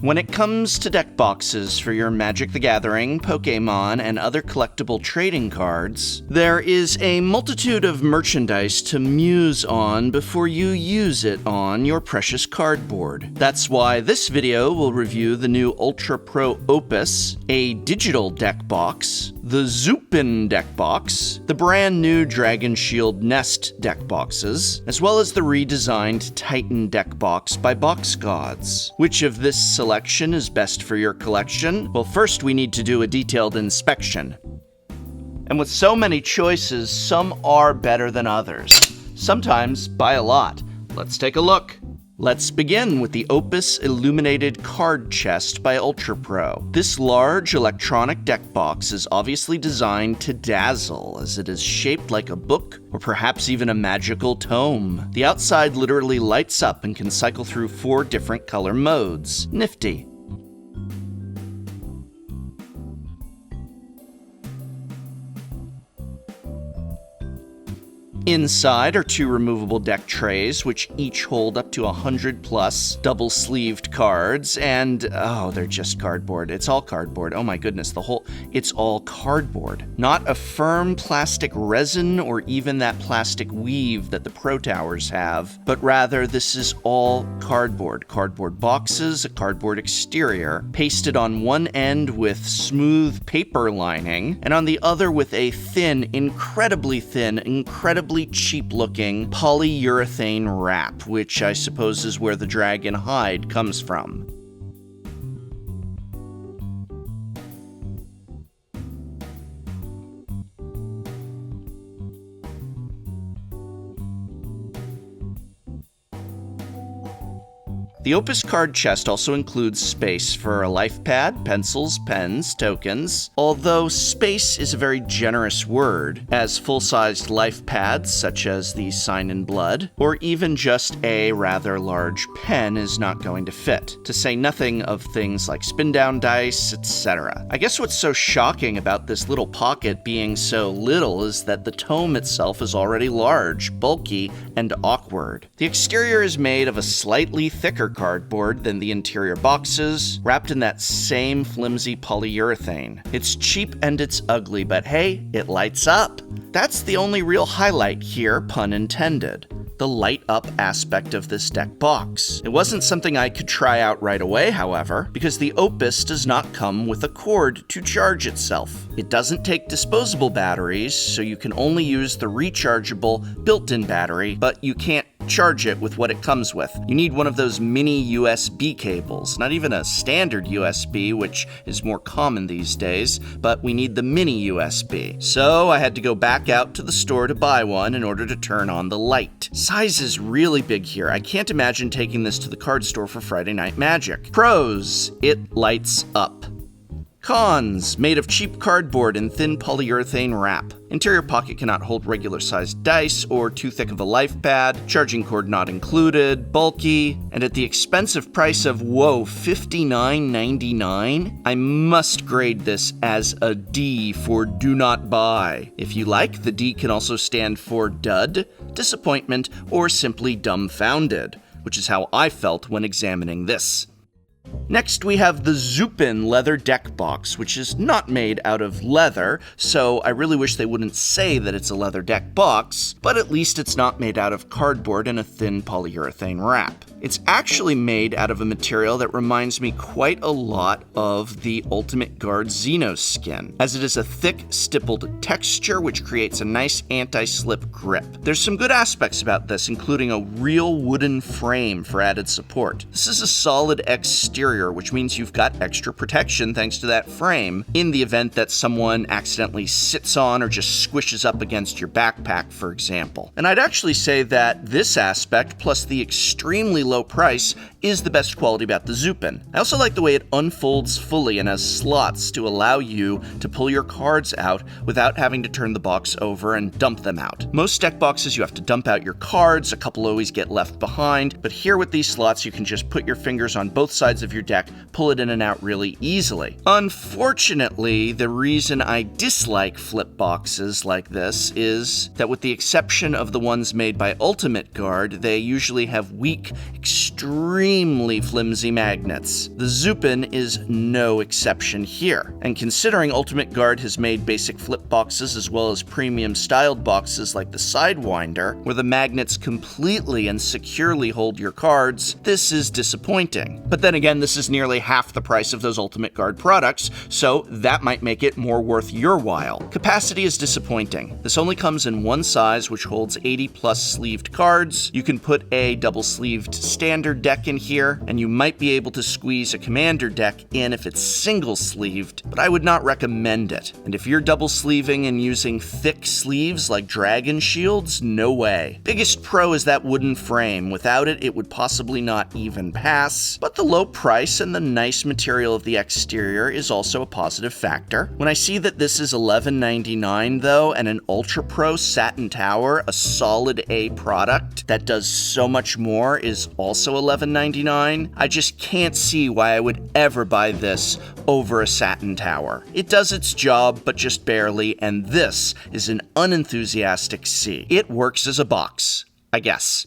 When it comes to deck boxes for your Magic the Gathering, Pokémon, and other collectible trading cards, there is a multitude of merchandise to muse on before you use it on your precious cardboard. That's why this video will review the new Ultra Pro Opus, a digital deck box, the Zoopin deck box, the brand new Dragon Shield Nest deck boxes, as well as the redesigned Titan deck box by Box Gods. Which of this selection is best for your collection? Well, first we need to do a detailed inspection. And with so many choices, some are better than others. Sometimes by a lot. Let's take a look. Let's begin with the Opus Illuminated Card Chest by Ultra Pro. This large electronic deck box is obviously designed to dazzle, as it is shaped like a book or perhaps even a magical tome. The outside literally lights up and can cycle through 4 different color modes. Nifty. Inside are 2 removable deck trays, which each hold up to 100+ double-sleeved cards, and oh, they're just cardboard. It's all cardboard. Oh my goodness, it's all cardboard. Not a firm plastic resin or even that plastic weave that the Pro Towers have, but rather this is all cardboard. Cardboard boxes, a cardboard exterior, pasted on one end with smooth paper lining, and on the other with a thin, incredibly cheap-looking polyurethane wrap, which I suppose is where the dragon hide comes from. The Opus card chest also includes space for a life pad, pencils, pens, tokens, although space is a very generous word, as full-sized life pads such as the Sign in Blood, or even just a rather large pen is not going to fit, to say nothing of things like spin-down dice, etc. I guess what's so shocking about this little pocket being so little is that the tome itself is already large, bulky, and awkward. The exterior is made of a slightly thicker cardboard than the interior boxes, wrapped in that same flimsy polyurethane. It's cheap and it's ugly, but hey, it lights up. That's the only real highlight here, pun intended. The light up aspect of this deck box. It wasn't something I could try out right away, however, because the Opus does not come with a cord to charge itself. It doesn't take disposable batteries, so you can only use the rechargeable built-in battery, but you can't charge it with what it comes with. You need one of those mini USB cables, not even a standard USB, which is more common these days, but we need the mini USB. So I had to go back out to the store to buy one in order to turn on the light. Size is really big here. I can't imagine taking this to the card store for Friday Night Magic. Pros: it lights up. Cons: made of cheap cardboard and thin polyurethane wrap. Interior pocket cannot hold regular-sized dice or too thick of a life pad. Charging cord not included. Bulky. And at the expensive price of, whoa, $59.99? I must grade this as a D for do not buy. If you like, the D can also stand for dud, disappointment, or simply dumbfounded, which is how I felt when examining this. Next, we have the Zoopin leather deck box, which is not made out of leather, so I really wish they wouldn't say that it's a leather deck box, but at least it's not made out of cardboard and a thin polyurethane wrap. It's actually made out of a material that reminds me quite a lot of the Ultimate Guard Xenos skin, as it is a thick, stippled texture which creates a nice anti-slip grip. There's some good aspects about this, including a real wooden frame for added support. This is a solid exterior, which means you've got extra protection thanks to that frame in the event that someone accidentally sits on or just squishes up against your backpack, for example. And I'd actually say that this aspect, plus the extremely low price, is the best quality about the Zoopin. I also like the way it unfolds fully and has slots to allow you to pull your cards out without having to turn the box over and dump them out. Most deck boxes you have to dump out your cards, a couple always get left behind, but here with these slots you can just put your fingers on both sides of your your deck, pull it in and out really easily. Unfortunately, the reason I dislike flip boxes like this is that with the exception of the ones made by Ultimate Guard, they usually have weak, extremely flimsy magnets. The Zoopin is no exception here. And considering Ultimate Guard has made basic flip boxes as well as premium styled boxes like the Sidewinder, where the magnets completely and securely hold your cards, this is disappointing. But then again, this is nearly half the price of those Ultimate Guard products, so that might make it more worth your while. Capacity is disappointing. This only comes in one size, which holds 80 plus sleeved cards. You can put a double-sleeved standard deck in here, and you might be able to squeeze a commander deck in if it's single-sleeved, but I would not recommend it. And if you're double-sleeving and using thick sleeves like Dragon Shields, no way. Biggest pro is that wooden frame. Without it, it would possibly not even pass, but the low price and the nice material of the exterior is also a positive factor. When I see that this is $11.99 though, and an Ultra Pro Satin Tower, a solid A product that does so much more, is also $11.99, I just can't see why I would ever buy this over a Satin Tower. It does its job, but just barely, and this is an unenthusiastic C. It works as a box, I guess.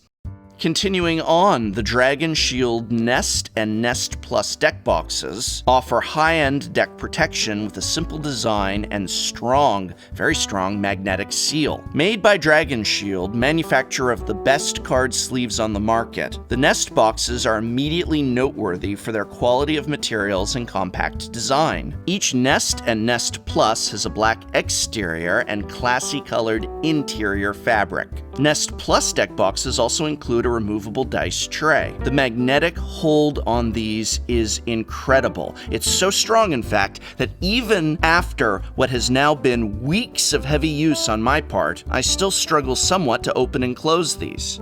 Continuing on, the Dragon Shield Nest and Nest Plus deck boxes offer high-end deck protection with a simple design and strong, very strong magnetic seal. Made by Dragon Shield, manufacturer of the best card sleeves on the market, the Nest boxes are immediately noteworthy for their quality of materials and compact design. Each Nest and Nest Plus has a black exterior and classy colored interior fabric. Nest Plus deck boxes also include a removable dice tray. The magnetic hold on these is incredible. It's so strong, in fact, that even after what has now been weeks of heavy use on my part, I still struggle somewhat to open and close these.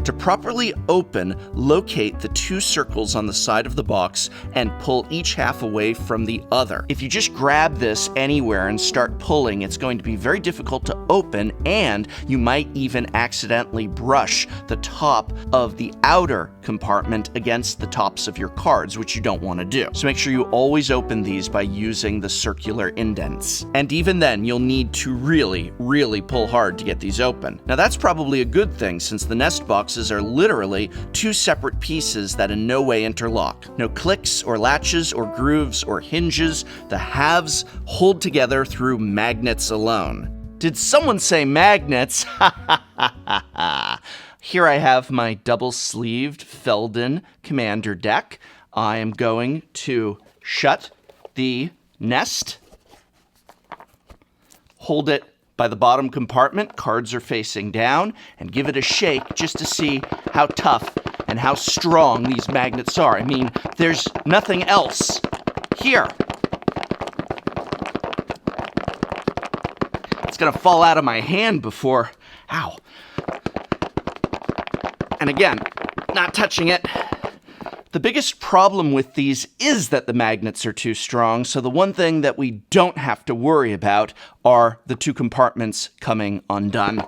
To properly open, locate the two circles on the side of the box and pull each half away from the other. If you just grab this anywhere and start pulling, it's going to be very difficult to open, and you might even accidentally brush the top of the outer compartment against the tops of your cards, which you don't want to do. So make sure you always open these by using the circular indents. And even then, you'll need to really, really pull hard to get these open. Now that's probably a good thing, since the Nest boxes are literally two separate pieces that in no way interlock. No clicks or latches or grooves or hinges. The halves hold together through magnets alone. Did someone say magnets? Here I have my double-sleeved Feldon Commander deck. I am going to shut the Nest, hold it by the bottom compartment, cards are facing down, and give it a shake just to see how tough and how strong these magnets are. I mean, there's nothing else here. It's gonna fall out of my hand before, ow. And again, not touching it. The biggest problem with these is that the magnets are too strong, so the one thing that we don't have to worry about are the two compartments coming undone.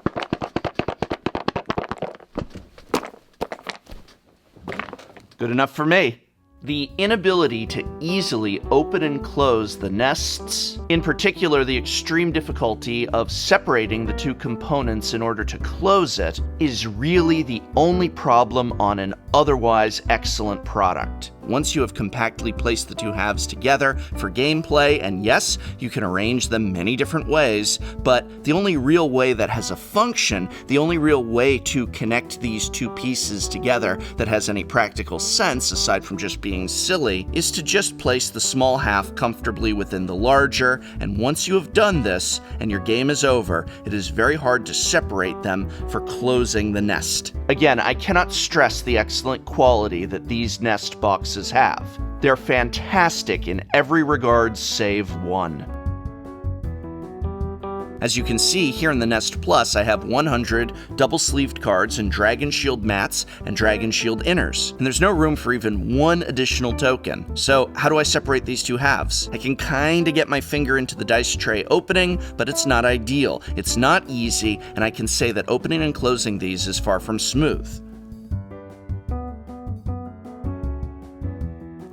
Good enough for me. The inability to easily open and close the nests, in particular the extreme difficulty of separating the two components in order to close it, is really the only problem on an otherwise excellent product. Once you have compactly placed the two halves together for gameplay, and yes, you can arrange them many different ways, but the only real way that has a function, the only real way to connect these two pieces together that has any practical sense, aside from just being silly, is to just place the small half comfortably within the larger, and once you have done this, and your game is over, it is very hard to separate them for closing the nest. Again, I cannot stress the excellent quality that these nest boxes have. They're fantastic in every regard save one. As you can see here in the Nest Plus, I have 100 double-sleeved cards in Dragon Shield mats and Dragon Shield inners, and there's no room for even one additional token. So how do I separate these two halves? I can kinda get my finger into the dice tray opening, but it's not ideal. It's not easy, and I can say that opening and closing these is far from smooth.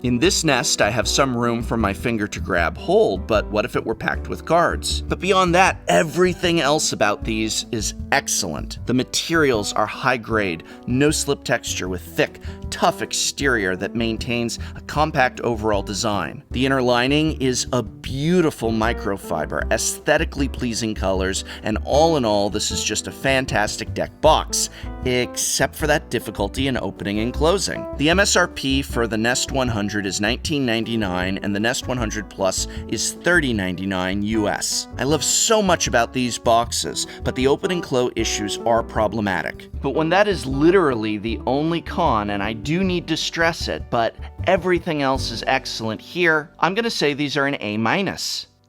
In this nest, I have some room for my finger to grab hold, but what if it were packed with cards? But beyond that, everything else about these is excellent. The materials are high grade, no slip texture with thick, tough exterior that maintains a compact overall design. The inner lining is a beautiful microfiber, aesthetically pleasing colors, and all in all, this is just a fantastic deck box, except for that difficulty in opening and closing. The MSRP for the Nest 100 is $19.99 and the Nest 100 Plus is $30.99 US. I love so much about these boxes, but the open and close issues are problematic. But when that is literally the only con, and I do need to stress it, but everything else is excellent here, I'm gonna say these are an A-.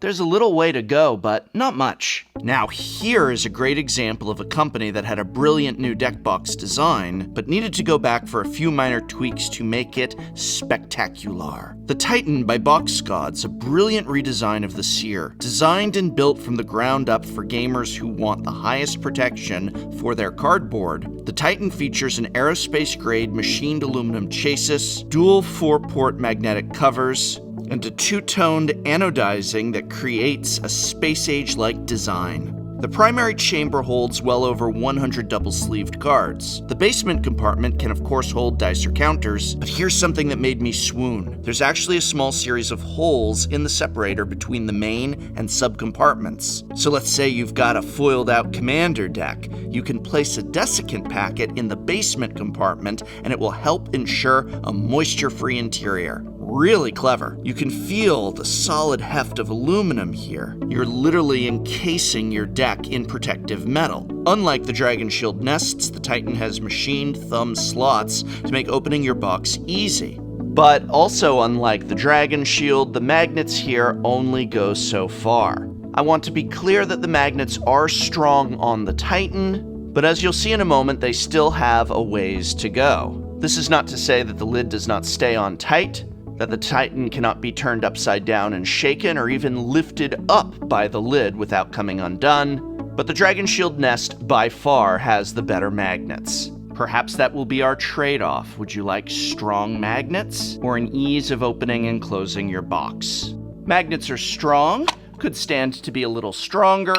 There's a little way to go, but not much. Now here is a great example of a company that had a brilliant new deck box design, but needed to go back for a few minor tweaks to make it spectacular. The Titan by Box Gods, a brilliant redesign of the Seer, designed and built from the ground up for gamers who want the highest protection for their cardboard. The Titan features an aerospace-grade machined aluminum chassis, dual 4-port magnetic covers, and a two-toned anodizing that creates a space-age-like design. The primary chamber holds well over 100 double-sleeved cards. The basement compartment can of course hold dice or counters, but here's something that made me swoon. There's actually a small series of holes in the separator between the main and sub-compartments. So let's say you've got a foiled-out commander deck. You can place a desiccant packet in the basement compartment and it will help ensure a moisture-free interior. Really clever. You can feel the solid heft of aluminum here. You're literally encasing your deck in protective metal. Unlike the Dragon Shield nests, the Titan has machined thumb slots to make opening your box easy. But also unlike the Dragon Shield, the magnets here only go so far. I want to be clear that the magnets are strong on the Titan, but as you'll see in a moment, they still have a ways to go. This is not to say that the lid does not stay on tight, that the Titan cannot be turned upside down and shaken or even lifted up by the lid without coming undone, but the Dragon Shield Nest by far has the better magnets. Perhaps that will be our trade-off. Would you like strong magnets or an ease of opening and closing your box? Magnets are strong, could stand to be a little stronger.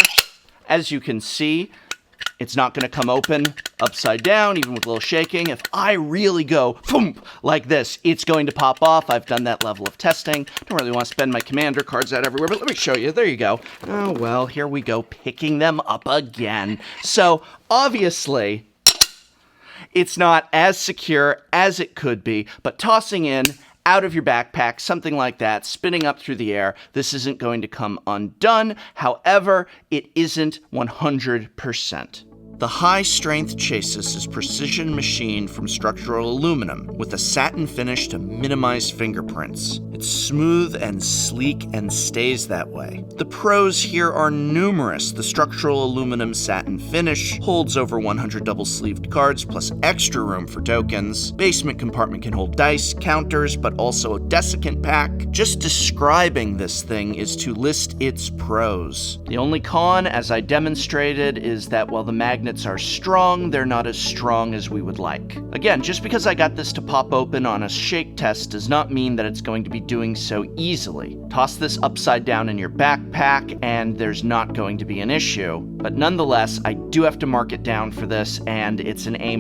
As you can see, it's not going to come open upside down, even with a little shaking. If I really go boom like this, it's going to pop off. I've done that level of testing. Don't really want to spend my commander cards out everywhere, but let me show you. There you go. Oh, well, here we go, picking them up again. So, obviously, it's not as secure as it could be, but tossing in out of your backpack, something like that, spinning up through the air, this isn't going to come undone. However, it isn't 100%. The high-strength chassis is precision machined from structural aluminum with a satin finish to minimize fingerprints. It's smooth and sleek and stays that way. The pros here are numerous. The structural aluminum satin finish holds over 100 double-sleeved cards plus extra room for tokens. Basement compartment can hold dice, counters, but also a desiccant pack. Just describing this thing is to list its pros. The only con, as I demonstrated, is that while the magnets are strong, they're not as strong as we would like. Again, just because I got this to pop open on a shake test does not mean that it's going to be doing so easily. Toss this upside down in your backpack and there's not going to be an issue. But nonetheless, I do have to mark it down for this and it's an A-.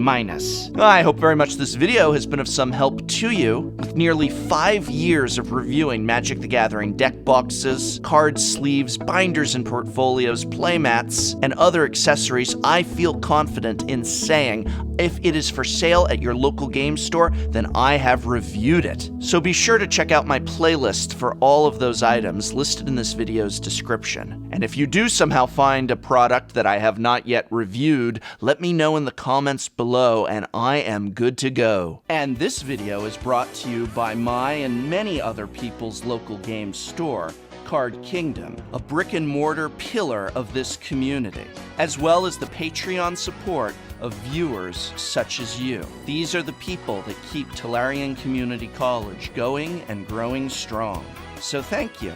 I hope very much this video has been of some help to you. With nearly 5 years of reviewing Magic the Gathering deck boxes, card sleeves, binders and portfolios, playmats, and other accessories, I feel confident in saying if it is for sale at your local game store, then I have reviewed it. So be sure to check out my playlist for all of those items listed in this video's description. And if you do somehow find a product that I have not yet reviewed, let me know in the comments below and I am good to go. And this video is brought to you by my and many other people's local game store, Card Kingdom, a brick-and-mortar pillar of this community, as well as the Patreon support of viewers such as you. These are the people that keep Tolarian Community College going and growing strong. So thank you.